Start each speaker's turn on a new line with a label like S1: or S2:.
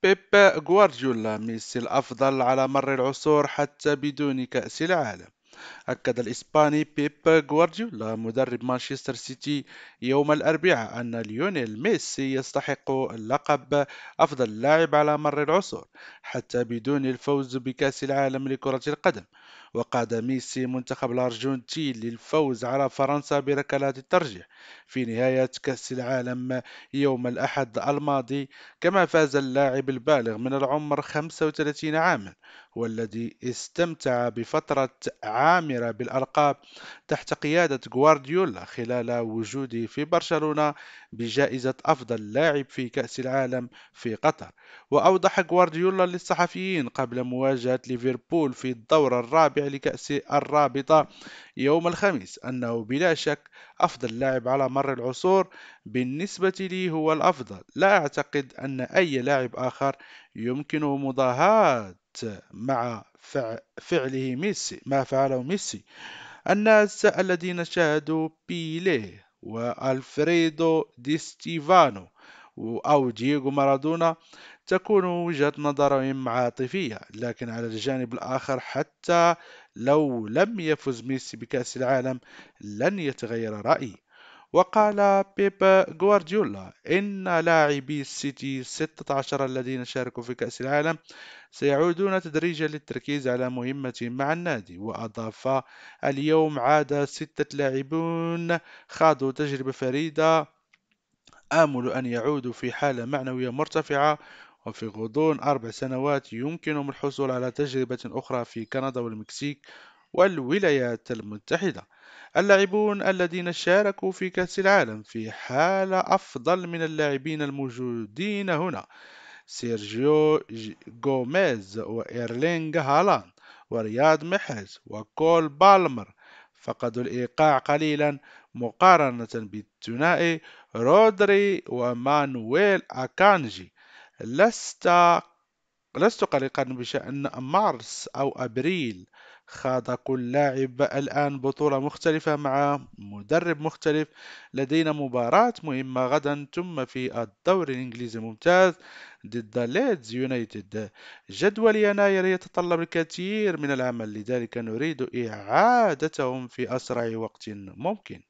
S1: بيب غوارديولا ميسي الأفضل على مر العصور حتى بدون كأس العالم. أكد الإسباني بيب غوارديولا مدرب مانشستر سيتي يوم الأربعاء أن ليونيل ميسي يستحق اللقب أفضل لاعب على مر العصور حتى بدون الفوز بكأس العالم لكرة القدم. وقاد ميسي منتخب الأرجنتين للفوز على فرنسا بركلات الترجيح في نهاية كأس العالم يوم الأحد الماضي. كما فاز اللاعب البالغ من العمر 35 عاما والذي استمتع بفترة عامرة بالألقاب تحت قيادة غوارديولا خلال وجوده في برشلونة بجائزة أفضل لاعب في كأس العالم في قطر. وأوضح غوارديولا للصحفيين قبل مواجهة ليفربول في الدور الرابع لكأس الرابطة يوم الخميس أنه بلا شك أفضل لاعب على مر العصور. بالنسبة لي هو الأفضل، لا أعتقد أن أي لاعب آخر يمكنه مضاهاة مع فعله ميسي ما فعله ميسي. الناس الذين شاهدوا بيليه وألفريدو دي ستيفانو أو دييغو مارادونا تكون وجهة نظرهم عاطفية، لكن على الجانب الآخر حتى لو لم يفز ميسي بكأس العالم لن يتغير رأيي. وقال بيب غوارديولا إن لاعبي السيتي 16 الذين شاركوا في كأس العالم سيعودون تدريجيا للتركيز على مهمتهم مع النادي. وأضاف: اليوم عاد 6 لاعبون خاضوا تجربة فريدة، آمل أن يعودوا في حالة معنوية مرتفعة، وفي غضون 4 سنوات يمكنهم الحصول على تجربة أخرى في كندا والمكسيك والولايات المتحدة. اللاعبون الذين شاركوا في كأس العالم في حالة أفضل من اللاعبين الموجودين هنا: سيرجيو غوميز وإيرلينغ هالاند ورياض محرز وكول بالمر فقدوا الإيقاع قليلا مقارنة بالثنائي رودري ومانويل أكانجي. لست لست قلقا بشأن مارس أو أبريل. خاض كل لاعب الآن بطولة مختلفة مع مدرب مختلف. لدينا مباراة مهمة غدا ثم في الدوري الإنجليزي الممتاز ضد ليدز يونايتد. جدول يناير يتطلب الكثير من العمل، لذلك نريد إعادتهم في أسرع وقت ممكن.